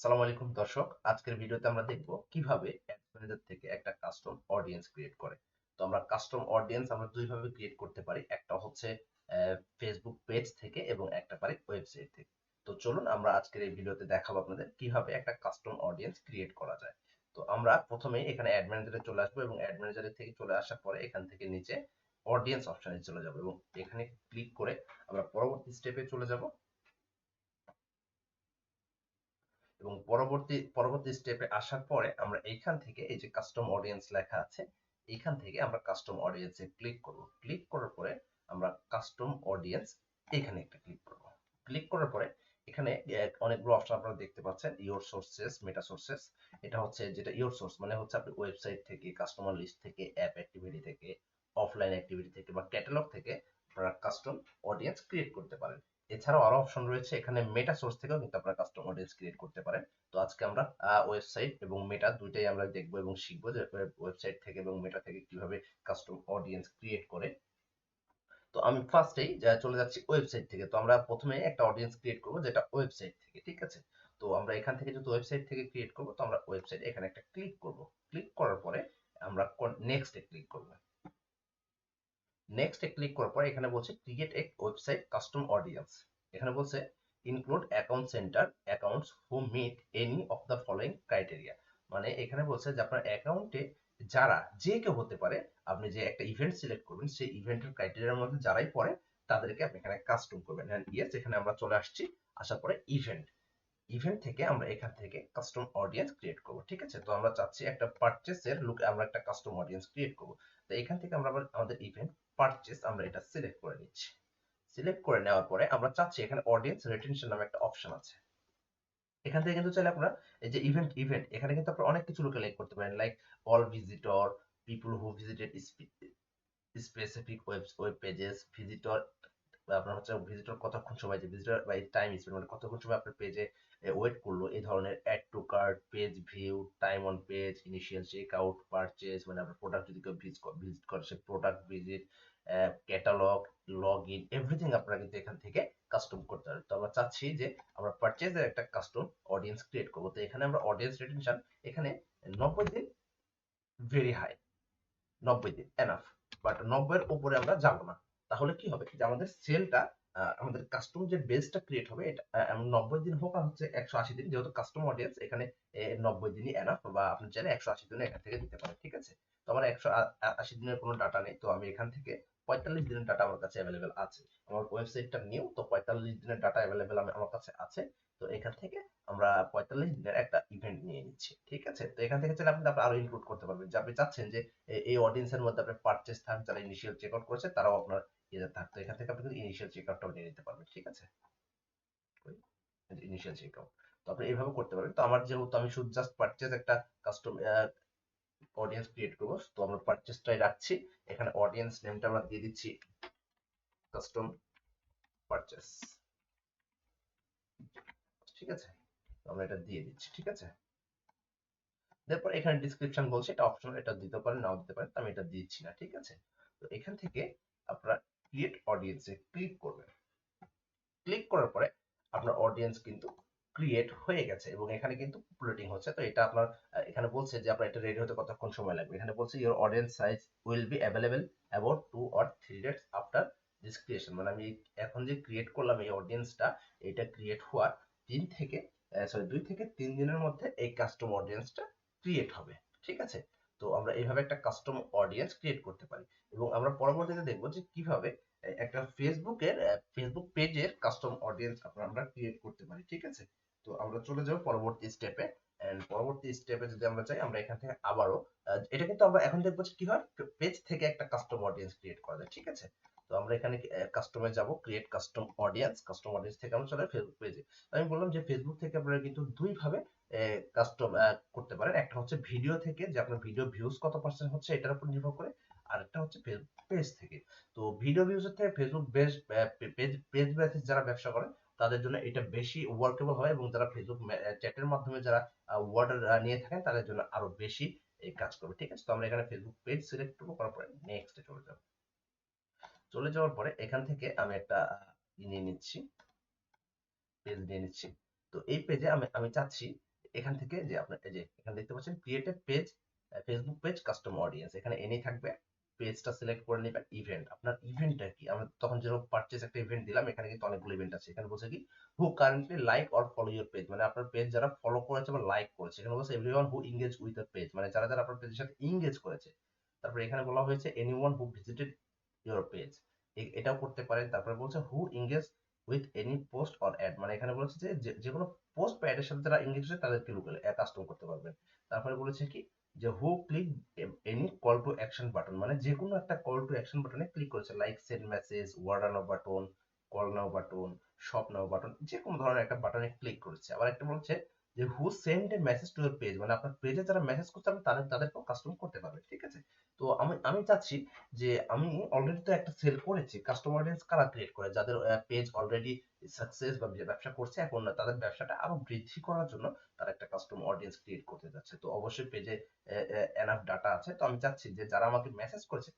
আসসালামু আলাইকুম দর্শক, আজকের ভিডিওতে আমরা দেখব কিভাবে অ্যাডস ম্যানেজার থেকে একটা কাস্টম অডিয়েন্স ক্রিয়েট করে। তো আমরা কাস্টম অডিয়েন্স আমরা দুইভাবে ক্রিয়েট করতে পারি, একটা হচ্ছে ফেসবুক পেজ থেকে এবং একটা পারি ওয়েবসাইট থেকে। তো চলুন আমরা আজকের এই ভিডিওতে দেখাবো আপনাদের কিভাবে একটা কাস্টম অডিয়েন্স ক্রিয়েট করা যায়। তো আমরা প্রথমেই এখানে অ্যাড ম্যানেজারে চলে আসবো এবং অ্যাড ম্যানেজারের থেকে চলে আসার পরে এখান থেকে নিচে অডিয়েন্স অপশনে চলে যাব এবং এখানে ক্লিক করে আমরা পরবর্তী স্টেপে চলে যাব এবং পরবর্তী স্টেপে আসার পরে আমরা এইখান থেকে এই যে কাস্টম অডিয়েন্স লেখা আছে, এইখান থেকে আমরা কাস্টম অডিয়েন্সে ক্লিক করব। ক্লিক করার পরে আমরা কাস্টম অডিয়েন্স এখানে একটা ক্লিক করব। ক্লিক করার পরে এখানে অনেকগুলো অপশন আপনারা দেখতে পাচ্ছেন, ইওর সোর্সেস, মেটা সোর্সেস। এটা হচ্ছে যেটা ইওর সোর্স মানে হচ্ছে আপনি ওয়েবসাইট থেকে, কাস্টমার লিস্ট থেকে, অ্যাপ অ্যাক্টিভিটি থেকে, অফলাইন অ্যাক্টিভিটি থেকে বা ক্যাটালগ থেকে আপনারা কাস্টম অডিয়েন্স ক্রিয়েট করতে পারেন। এছাড়াও আরো অপশন রয়েছে, এখানে মেটা সোর্স থেকেও কিন্তু আপনারা কাস্টম অডিয়েন্স ক্রিয়েট করতে পারেন। তো আজকে আমরা ওয়েবসাইট এবং মেটা দুইটাই আমরা দেখবো এবং শিখবো যে ওয়েবসাইট থেকে এবং মেটা থেকে কিভাবে কাস্টম অডিয়েন্স ক্রিয়েট করে। তো আমি ফার্স্টেই চলে যাচ্ছি ওয়েবসাইট থেকে। তো আমরা প্রথমে একটা অডিয়েন্স ক্রিয়েট করবো যেটা ওয়েবসাইট থেকে, ঠিক আছে। তো আমরা এখান থেকে যেহেতু ওয়েবসাইট থেকে ক্রিয়েট করবো, তো আমরা ওয়েবসাইট এখানে একটা ক্লিক করব। ক্লিক করার পরে আমরা নেক্সটে ক্লিক করবো। নেক্সট এ ক্লিক করার পর এখানে বলছে create a website custom audience. এখানে বলছে include account centre accounts who meet any of the following criteria. মানে এখানে বলছে যে আপনার অ্যাকাউন্টে যারা যে কেউ হতে পারে, আপনি যে একটা ইভেন্ট সিলেক্ট করবেন সেই ইভেন্টের ক্রাইটেরিয়ার মধ্যে যারাই পড়ে তাদেরকে আপনি এখানে কাস্টম করবেন। হ্যাঁ ইয়েস, এখানে আমরা চলে আসছি। আসার পরে ইভেন্ট ইভেন্ট থেকে আমরা এখান থেকে কাস্টম অডিয়েন্স ক্রিয়েট করব, ঠিক আছে। তো আমরা চাচ্ছি একটা পারচেসের লুক আমরা একটা কাস্টম অডিয়েন্স ক্রিয়েট করব। তো এখান থেকে আমরা আমাদের ইভেন্ট পারচেস আমরা এটা সিলেক্ট করে নিচ্ছি। সিলেক্ট করে নেওয়ার পরে আমরা চাচ্ছি এখানে অডিয়েন্স রিটেনশন নামে একটা অপশন আছে। এখান থেকে কিন্তু চাইলে আপনারা এই যে ইভেন্ট ইভেন্ট এখানে কিন্তু আপনারা অনেক কিছু লোকে লাইক করতে পারেন, like all visitor, people who visited specific web pages, visitor, আপনার হচ্ছে ভিজিটর কতক্ষণ সময়, যে ভিজিটর বা টাইম স্পেন্ড মানে কতক্ষণ সময় আপনার পেজে ওয়েট করলো, এই ধরনের add to cart, page view, time on page, initial check out, purchase মানে আপনার প্রোডাক্ট যদি কেউ ভিজিট করে সে product visit, catalogue, log in, everything আপনারা কিন্তু এখান থেকে কাস্টম করতে পারেন। তো আমরা চাচ্ছি যে আমরা পারচেজের একটা কাস্টম অডিয়েন্স ক্রিয়েট করবো। তো এখানে আমরা অডিয়েন্স রিটেনশন এখানে 90 দিন ভেরি হাই, 90 দিন এনাফ, বাট 90 এর উপরে আমরা যাব না। তাহলে কি হবে যে আমাদের সেলটা, আমাদের কাস্টম যে বেসটা ক্রিয়েট হবে এটা 90 দিন হোক আর হচ্ছে 180 দিন, যেহেতু কাস্টম অডিয়েন্স এখানে 90 দিনই এনাফ, বা আপনি চাইলে 180 দিনে এখান থেকে দিতে পারেন, ঠিক আছে। তো আমার 180 দিনের কোনো ডাটা নেই, তো আমি এখান থেকে 45 দিনের ডাটা আমার কাছে অ্যাভেলেবেল আছে। আমার ওয়েবসাইটটা নিউ, তো 45 দিনের ডাটা অ্যাভেলেবেল আমার কাছে আছে। তো এখান থেকে আমরা 45 দিনের একটা ইভেন্ট নিয়ে নিচ্ছি, ঠিক আছে। তো এখান থেকে চাইলে আপনি আরো ইনক্লুড করতে পারবেন যে আপনি চাচ্ছেন যে এই অডিয়েন্সের মধ্যে আপনার পারচেস থাক, যারা ইনিশিয়াল চেক আউট করেছে তারাও আপনার ইয়েতে থাকতো, এখান থেকে আপনি কিন্তু ইনিশিয়াল চেক আউটটাও নিয়ে নিতে পারবেন, ঠিক আছে। ইনিশিয়াল চেক আউট তো আপনি এইভাবে করতে পারবেন। তো আমার যেহেতু আমি শুধু জাস্ট পারচেজ একটা কাস্টম অডিয়েন্স ক্রিয়েট করবো, তো আমরা পারচেজটাই রাখছি। এখানে অডিয়েন্স নেমটা আমরা দিয়ে দিচ্ছি কাস্টম পারচেস, ঠিক আছে। তো আমরা এটা দিয়ে দিচ্ছি, ঠিক আছে। তারপর এখানে ডিসক্রিপশন বলছে, এটা অপশনাল, এটা দিতে পারেন নাও দিতে পারেন, তো আমি এটা দিচ্ছি না, ঠিক আছে। তো এখান থেকে আপনারা ক্রিয়েট অডিয়েন্সে ক্লিক করবেন। ক্লিক করার পরে আপনার অডিয়েন্স কিন্তু ক্রিয়েট হয়ে গেছে এবং এখানে কিন্তু পপুলেটিং হচ্ছে। তো এটা আপনার এখানে বলছে যে আপনার এটা রেডি হতে কতক্ষণ সময় লাগবে। এখানে বলছে your audience size will be available about 2 or 3 days after this creation. মানে আমি এখন যে ক্রিয়েট করলাম এই অডিয়েন্সটা, এটা ক্রিয়েট হওয়ার 2 থেকে 3 দিনের মধ্যে এই কাস্টম অডিয়েন্সটা ক্রিয়েট হবে, ঠিক আছে। তো আমরা এইভাবে একটা কাস্টম অডিয়েন্স ক্রিয়েট করতে পারি এবং আমরা পরবর্তীতে দেখবো যে কিভাবে একটা ফেসবুক পেজের কাস্টম অডিয়েন্স আমরা ক্রিয়েট করতে পারি, ঠিক আছে। তো আমরা চলে যাব পরবর্তী স্টেপে। এন্ড পরবর্তী স্টেপে যদি আমরা চাই, আমরা এখান থেকে আবারও এটা কিন্তু আমরা এখন দেখবো যে কিভাবে পেজ থেকে একটা কাস্টম অডিয়েন্স ক্রিয়েট করা যায়, ঠিক আছে। তো আমরা এখানে কাস্টমে যাব, ক্রিয়েট কাস্টম অডিয়েন্স থেকে আমরা চলে ফেসবুক পেজে। আমি বললাম যে ফেসবুক থেকে আপনারা কিন্তু দুই ভাবে কাস্টম করতে পারেন। একটা হচ্ছে ভিডিও থেকে, যে আপনার ভিডিও ভিউজ কত পার্সেন্ট হচ্ছে এটার উপর নির্ভর করে, আর একটা হচ্ছে পেজ থেকে। তো ভিডিও ভিউজের থেকে ফেসবুক বেশ পেজ বেসিস যারা ব্যবসা করে তাদের জন্য এটা বেশি ওয়ার্কেবল হয়, এবং যারা ফেসবুক চ্যাটের মাধ্যমে যারা অর্ডার নিয়ে থাকেন তাদের জন্য আরো বেশি এই কাজ করবে, ঠিক আছে। তো আমরা এখানে ফেসবুক পেজ সিলেক্ট করবো, করার পরে নেক্সটে চলে যাব। চলে যাওয়ার পরে এখান থেকে আমি একটা নিয়ে নিচ্ছি, পেজ নিয়ে নিচ্ছি। তো এই পেজে আমি আমি চাচ্ছি এখান থেকে যে আপনার এই যে এখানে দেখতে পাচ্ছেন create a page, Facebook page custom audience, এখানে এনেই থাকবে। পেজটা সিলেক্ট করে নেবেন। ইভেন্ট, আপনার ইভেন্টটা কি? আমরা তখন যেরকম পারচেজ একটা ইভেন্ট দিলাম, এখানে কিন্তু অনেকগুলো ইভেন্ট আছে। এখানে বলছে কি who currently like or follow your page, মানে আপনার পেজ যারা ফলো করেছে বা লাইক করেছে। এখানে বলছে everyone who engage with the page, মানে যারা যারা আপনার পেজের সাথে এঙ্গেজ করেছে। তারপরে এখানে বলা হয়েছে anyone who visited your page, এটাও করতে পারেন। তারপরে বলছে who engage with any post or ad, মানে এখানে বলেছে যে যে কোনো পোস্ট বা অ্যাডের সাথে যারা এঙ্গেজ হচ্ছে তাদেরকে কাস্টম করতে পারবেন। তারপরে বলেছে কি যে who click any call to action button, মানে যে কোনো একটা কল টু অ্যাকশন বাটনে ক্লিক করেছে, like send message, order now button, call now button, shop now button, যে কোনো ধরনের একটা বাটনে ক্লিক করেছে। আবার একটা বলছে যে who send a message to your page, মানে আপনার পেজে যারা মেসেজ করছে আপনি তাদেরকেও কাস্টম করতে পারবেন। ঠিক আছে, তো আমি আমি চাচ্ছি যে আমি অলরেডি তো একটা সেল করেছি, কাস্টমার অডিয়েন্স কারা ক্রিয়েট করে, যাদের পেজ অলরেডি সাকসেস বা যে ব্যবসা করছে এখন না, তাদের ব্যবসাটা আরো বৃদ্ধি করার জন্য তারা একটা কাস্টম অডিয়েন্স ক্রিয়েট করতে যাচ্ছে। তো অবশ্যই পেজে এনাফ ডাটা আছে, তো আমি চাচ্ছি যে যারা আমাকে মেসেজ করেছে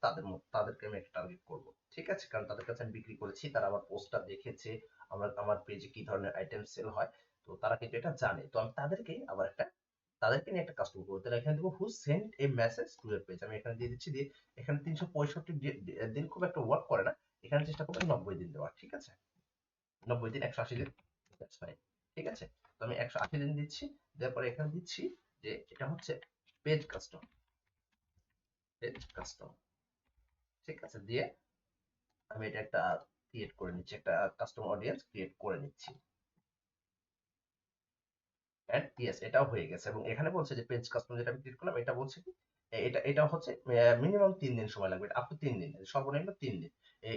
তাদেরকে আমি একটা টার্গেট করব। ঠিক আছে, কারণ তাদের কাছে আমি বিক্রি করেছি, তারা আমার পোস্টটা দেখেছে, আমার পেজে কি ধরনের আইটেম সেল হয়, তো তারা কিন্তু এটা জানে। তো আমি তাদেরকে নিয়ে একটা কাস্টম করবো। তাহলে এখানে দেবো who send a message to your page, আমি এখানে দিয়ে দিচ্ছি। দিয়ে এখানে 365 দিন খুব একটা ওয়ার্ক করে না, এখানে চেষ্টা করবো 90 দিন দেওয়ার। ঠিক আছে, 90 দিন, 180 দিন, দ্যাটস ফাইন। ঠিক আছে, তো আমি 180 দিন দিচ্ছি। দেওয়ার পরে এখানে দিচ্ছি যে এটা হচ্ছে পেজ কাস্টম, পেজ কাস্টম। ঠিক আছে, দিয়ে আমি এটা একটা ক্রিয়েট করে নিচ্ছি, একটা কাস্টম অডিয়েন্স ক্রিয়েট করে নিচ্ছি। এন্ড ইয়েস, এটাও হয়ে গেছে। এবং এখানে বলছে যে পেজ কাস্টম যেটা আমি ক্লিক করলাম, এটা বলছে কি এটা হচ্ছে মিনিমাম 3 দিন সময় লাগবে, আপ টু 3 দিন, সর্বনিম্ন 3 দিন।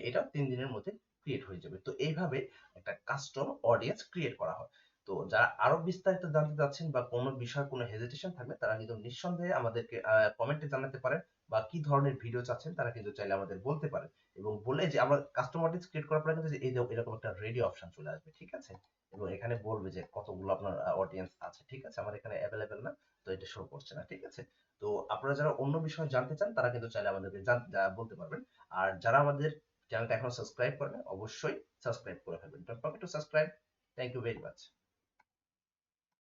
এটাও 3 দিনের মধ্যে ক্রিয়েট হয়ে যাবে। তো এইভাবে একটা কাস্টম অডিয়েন্স ক্রিয়েট করা হয়। তো যারা আরো বিস্তারিত জানতে চাচ্ছেন বা কোনো বিষয়ে কোনো হেজিটেশন থাকবে, তারা কিন্তু নিঃসন্দেহে আমাদেরকে কমেন্টে জানাতে পারেন, বা কি ধরনের ভিডিও চাচ্ছেন তারা কিন্তু চাইলে আমাদের বলতে পারেন। এবং বলে যে আমরা কাস্টম অডিয়েন্স ক্রিয়েট করার পরে কিন্তু এই যে এরকম একটা রেডি অপশন চলে আসবে। ঠিক আছে, এবং এখানে বলবে যে কতগুলো আপনার অডিয়েন্স আছে। ঠিক আছে, আমার এখানে অ্যাভেলেবেল না, তো এটা শো করছে না। ঠিক আছে, তো আপনারা যারা অন্য বিষয়ে জানতে চান তারা কিন্তু চাইলে আমাদেরকে বলতে পারবেন। আর যারা আমাদের চ্যানেলটা এখনো সাবস্ক্রাইব করেন, অবশ্যই সাবস্ক্রাইব করে ফেলবেন। Don't forget to subscribe. Thank you very much.